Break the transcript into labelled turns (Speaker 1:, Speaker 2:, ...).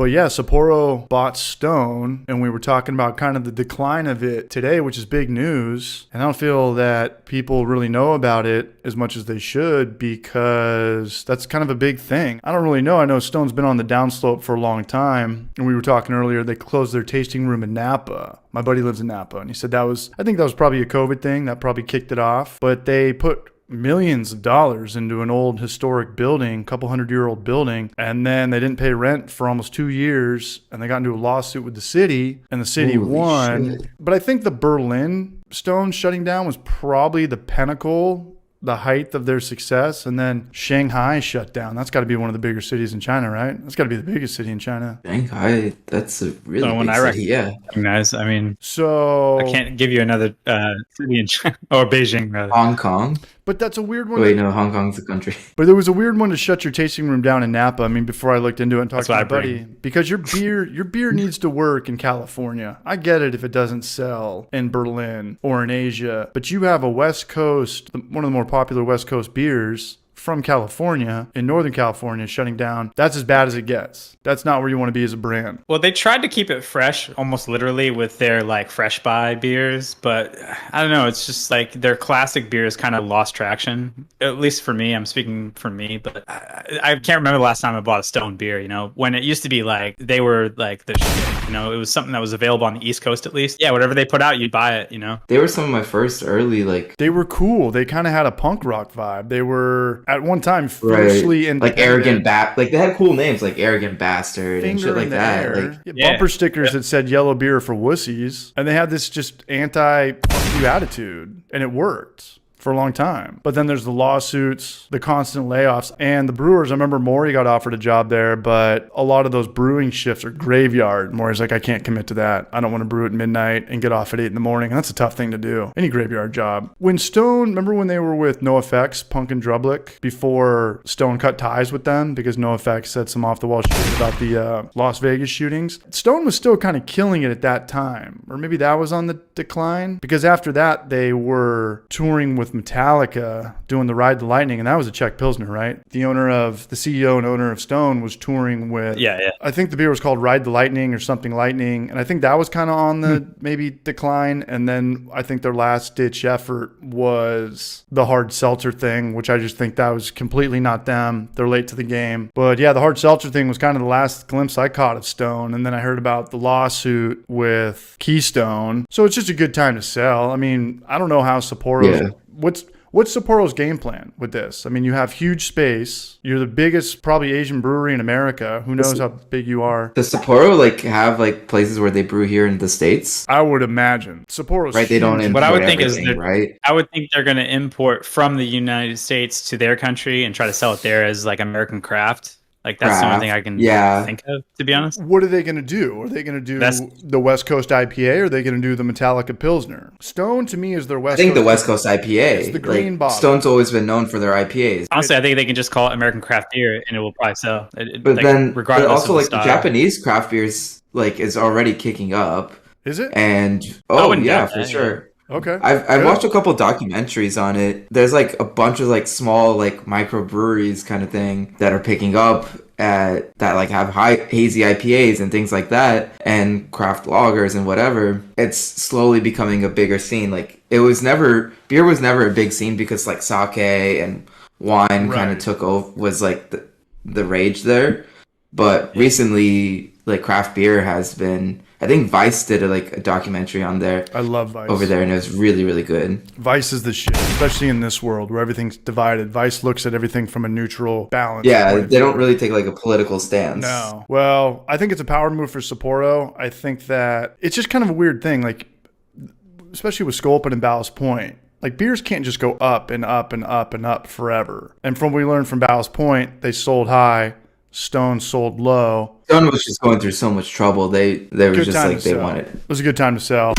Speaker 1: But yeah, Sapporo bought Stone, and we were talking about kind of the decline of it today, which is big news. And I don't feel that people really know about it as much as they should, because that's kind of a big thing. I don't really know. I know Stone's been on the downslope for a long time. And we were talking earlier, they closed their tasting room in Napa. My buddy lives in Napa, and he said I think that was probably a COVID thing that probably kicked it off. But they put millions of dollars into an old historic building, couple 100-year-old building, and then they didn't pay rent for almost 2 years, and they got into a lawsuit with the city, and the city won. Shit. But I think the Berlin Stone shutting down was probably the pinnacle, the height of their success. And then Shanghai shut down. That's got to be one of the bigger cities in China, right? That's got to be the biggest city in China.
Speaker 2: Shanghai, that's a really big city, yeah.
Speaker 3: Recognize, I mean,
Speaker 1: so
Speaker 3: I can't give you another city in China, or Beijing, rather.
Speaker 2: Hong Kong.
Speaker 1: But that's a weird one.
Speaker 2: Wait, no, Hong Kong's a country.
Speaker 1: But there was a weird one to shut your tasting room down in Napa. I mean, before I looked into it and talked to my buddy, because your beer needs to work in California. I get it if it doesn't sell in Berlin or in Asia, but you have a West Coast, one of the more popular West Coast beers from California, in Northern California, shutting down. That's as bad as it gets. That's not where you want to be as a brand.
Speaker 3: Well, they tried to keep it fresh, almost literally, with their like fresh buy beers, but I don't know. It's just like their classic beers kind of lost traction. At least for me, I'm speaking for me, but I can't remember the last time I bought a Stone beer. You know, when it used to be like they were like the shit. You know, it was something that was available on the East Coast at least. Yeah, whatever they put out, you'd buy it. You know,
Speaker 2: they were some of my first early like.
Speaker 1: They were cool. They kind of had a punk rock vibe. They were at one time fiercely independent.
Speaker 2: Like arrogant like they had cool names like Arrogant Bastard and shit like that. Like,
Speaker 1: bumper stickers that said yellow beer for wussies, and they had this just anti-fuck you attitude, and it worked for a long time. But then there's the lawsuits, the constant layoffs, and the brewers. I remember Maury got offered a job there, but a lot of those brewing shifts are graveyard. Maury's like, I can't commit to that. I don't want to brew at midnight and get off at 8 in the morning. And that's a tough thing to do. Any graveyard job. When Stone, remember when they were with NoFX, Punk and Drublick, before Stone cut ties with them because NoFX said some off the wall shit about the Las Vegas shootings? Stone was still kind of killing it at that time. Or maybe that was on the decline, because after that they were touring with Metallica doing the Ride the Lightning, and that was a Czech Pilsner, right? The CEO and owner of Stone was touring with, I think the beer was called Ride the Lightning or something Lightning, and I think that was kind of on the maybe decline. And then I think their last ditch effort was the hard seltzer thing, which I just think that was completely not them. They're late to the game. But yeah, the hard seltzer thing was kind of the last glimpse I caught of Stone, and then I heard about the lawsuit with Keystone. So it's just a good time to sell. I mean, I don't know how Sapporo What's Sapporo's game plan with this? I mean, you have huge space. You're the biggest probably Asian brewery in America. Who knows how big you are?
Speaker 2: Does Sapporo like have like places where they brew here in the States?
Speaker 1: I would imagine. Sapporo's
Speaker 2: right. They don't import.
Speaker 3: What I would think is
Speaker 2: right.
Speaker 3: I would think they're going to import from the United States to their country and try to sell it there as like American craft. Like that's the only thing I can think of, to be honest.
Speaker 1: What are they going to do? Are they going to do the West Coast IPA, or are they going to do the Metallica Pilsner? Stone, to me, is their West Coast.
Speaker 2: I think the West Coast IPA.
Speaker 1: It's the green bottle.
Speaker 2: Stone's always been known for their IPAs.
Speaker 3: Honestly, I think they can just call it American craft beer, and it will probably sell.
Speaker 2: But like, then, regardless but also, like the Japanese craft beers, like is already kicking up.
Speaker 1: Is it?
Speaker 2: And for sure.
Speaker 1: Okay.
Speaker 2: I've watched a couple documentaries on it. There's like a bunch of like small like microbreweries kind of thing that are picking up that like have high hazy IPAs and things like that, and craft lagers and whatever. It's slowly becoming a bigger scene. Like beer was never a big scene because like sake and wine kind of took over, was like the rage there. But recently like craft beer has been, I think Vice did a documentary on there.
Speaker 1: I love Vice.
Speaker 2: Over there, and it was really, really good.
Speaker 1: Vice is the shit, especially in this world where everything's divided. Vice looks at everything from a neutral balance.
Speaker 2: Yeah, they don't really take like a political stance.
Speaker 1: No. Well, I think it's a power move for Sapporo. I think that it's just kind of a weird thing, like especially with Sculpin and Ballast Point. Like beers can't just go up and up and up and up forever. And from what we learned from Ballast Point, they sold high. Stone sold low.
Speaker 2: Stone was just going through so much trouble. They were just like they wanted.
Speaker 1: It was a good time to sell.